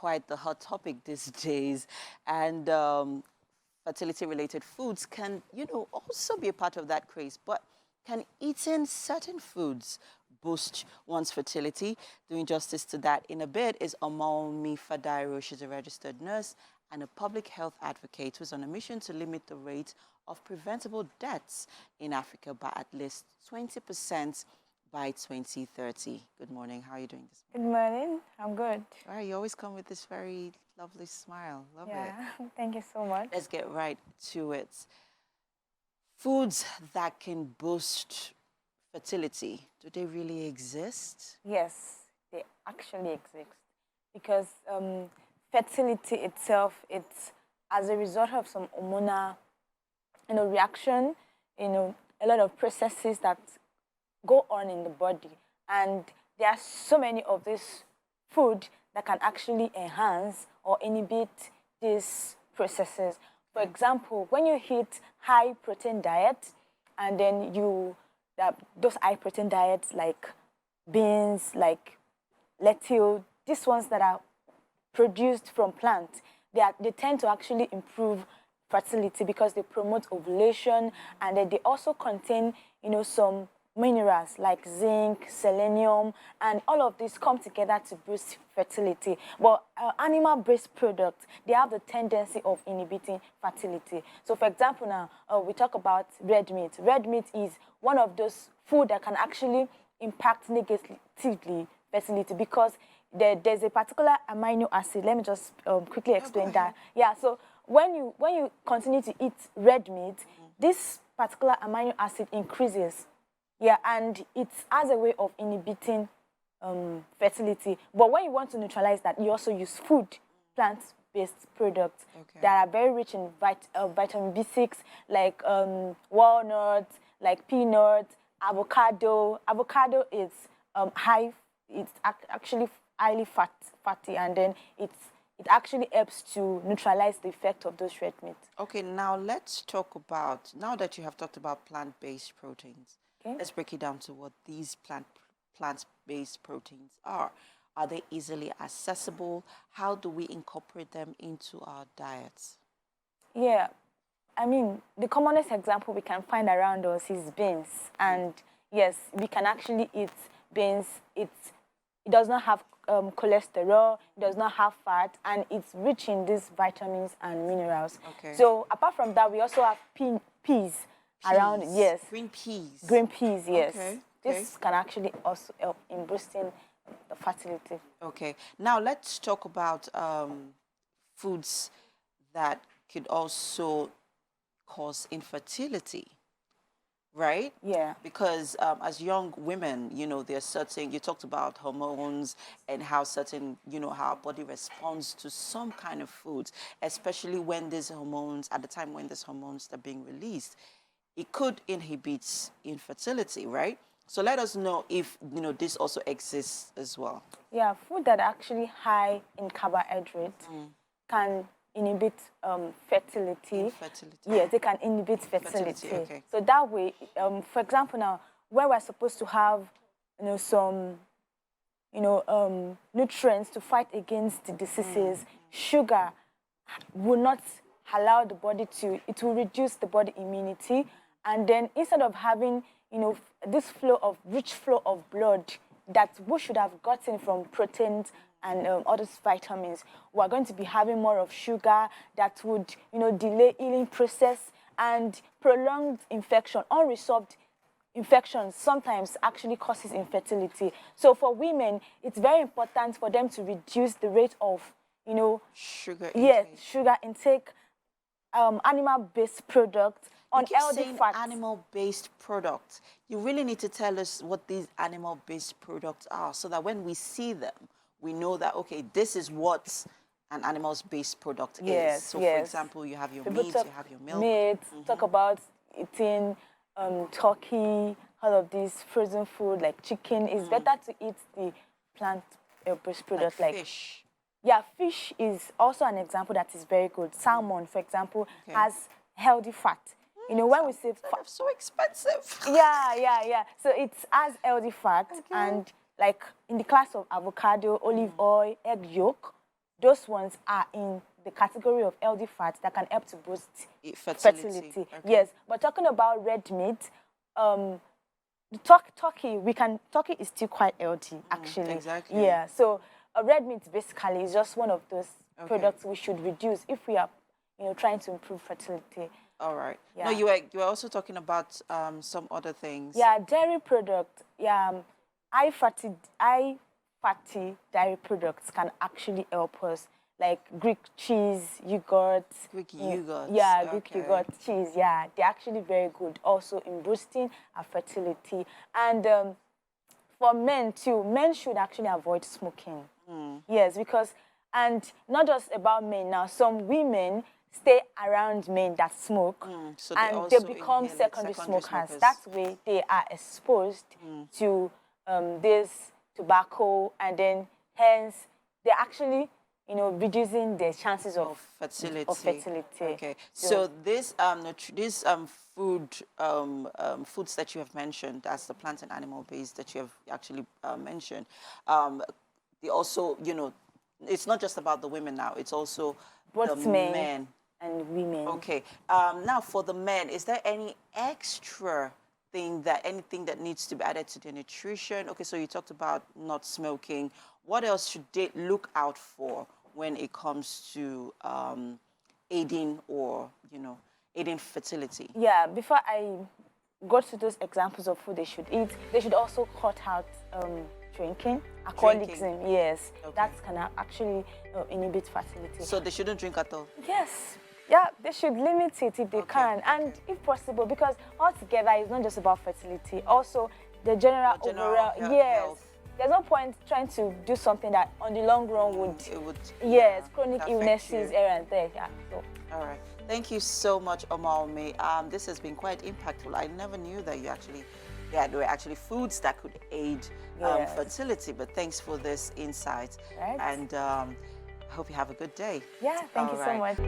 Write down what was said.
quite the hot topic these days, and fertility-related foods can, also be a part of that craze. But can eating certain foods boost one's fertility? Doing justice to that in a bit is Omomi Fadairo. She's a registered nurse and a public health advocate who's on a mission to limit the rate of preventable deaths in Africa by at least 20% by 2030. Good morning. How are you doing this morning? Good morning. I'm good. All right, you always come with this very lovely smile. Love it. Yeah, thank you so much. Let's get right to it. Foods that can boost fertility, do they really exist? Yes, they actually exist. Because fertility itself, it's as a result of some hormonal, reaction, a lot of processes that go on in the body. And there are so many of this food that can actually enhance or inhibit these processes. For example, when you eat high protein diet, and then those high protein diets like beans, like lentil, these ones that are produced from plants, they tend to actually improve fertility because they promote ovulation, and then they also contain, some minerals like zinc, selenium, and all of these come together to boost fertility. But animal-based products, they have the tendency of inhibiting fertility. So for example now, we talk about red meat. Red meat is one of those food that can actually impact negatively fertility because there's a particular amino acid. Let me just quickly explain that. Yeah, so when you continue to eat red meat, this particular amino acid increases. Yeah, and it's as a way of inhibiting fertility. But when you want to neutralize that, you also use plant-based products that are very rich in vitamin B6, like walnuts, like peanuts, avocado. Avocado is actually highly fatty, and then it actually helps to neutralize the effect of those red meat. Okay, now let's talk about, now that you have talked about plant-based proteins, let's break it down to what these plant-based proteins are. Are they easily accessible? How do we incorporate them into our diets? Yeah, I mean, the commonest example we can find around us is beans. And yes, we can actually eat beans. It does not have cholesterol, it does not have fat, and it's rich in these vitamins and minerals. So apart from that, we also have peas. Around, yes. Green peas. Green peas, yes. This can actually also help in boosting the fertility. Okay. Now let's talk about foods that could also cause infertility, right? Yeah. Because as young women, there are certain, you talked about hormones and how certain, how our body responds to some kind of foods, especially when these hormones, at the time when these hormones are being released. It could inhibit infertility, right? So let us know if, this also exists as well. Yeah, food that are actually high in carbohydrates can inhibit fertility. Infertility. Yes, they can inhibit fertility. Okay. So that way, for example now, where we're supposed to have, some, nutrients to fight against the diseases, sugar will not allow the body to, it will reduce the body immunity. And then instead of having, this rich flow of blood that we should have gotten from proteins and other vitamins, we're going to be having more of sugar that would, delay healing process and prolonged infection. Unresolved infections sometimes actually causes infertility. So for women, it's very important for them to reduce the rate of, sugar intake. Yes, sugar intake, animal-based products, unhealthy fats. Animal-based products. You really need to tell us what these animal-based products are so that when we see them, we know that, okay, this is what an animal-based product is. So, for example, you have your meat, you have your milk. Meat, talk about eating turkey, all of these frozen food like chicken. It's better to eat the plant-based product like fish. Yeah, fish is also an example that is very good. Salmon, for example, has healthy fat. When we say fat, so expensive. Yeah. So it has healthy fat, and like in the class of avocado, olive oil, egg yolk, those ones are in the category of healthy fats that can help to boost Fertility. fertility. Okay. Yes, but talking about red meat, turkey is still quite healthy, actually. Exactly. Yeah, so red meat basically is just one of those Okay. products we should reduce if we are, trying to improve fertility. All right. Yeah. No, you were also talking about some other things. Yeah, dairy product. Yeah, high fatty dairy products can actually help us, like Greek cheese, yogurt. Greek yogurt. Yeah, Greek Okay. yogurt, cheese. Yeah, they're actually very good also in boosting our fertility. And for men too, men should actually avoid smoking. Yes, because, and not just about men now, some women stay around men that smoke, So and also they become inhale it, secondary smokers. That's where they are exposed to this tobacco, and then hence they're actually, reducing their chances of fertility. Okay. So this foods that you have mentioned, as the plant and animal based that you have actually mentioned, they also, it's not just about the women now. It's also both the men and women. Okay. Now, for the men, is there any extra anything that needs to be added to their nutrition? Okay, so you talked about not smoking. What else should they look out for when it comes to aiding or, aiding fertility? Yeah, before I go to those examples of food they should eat, they should also cut out drinking, alcoholism. Yes, Okay. that can actually inhibit fertility. So they shouldn't drink at all? Yes. Yeah, they should limit it if they can, and if possible, because altogether it's not just about fertility, also the general overall health. There's no point trying to do something that on the long run would chronic illnesses here and there. Yeah. So. All right. Thank you so much, Omalme. This has been quite impactful. I never knew that there were actually foods that could aid fertility, but thanks for this insight. Right. And I hope you have a good day. Yeah, thank you so much.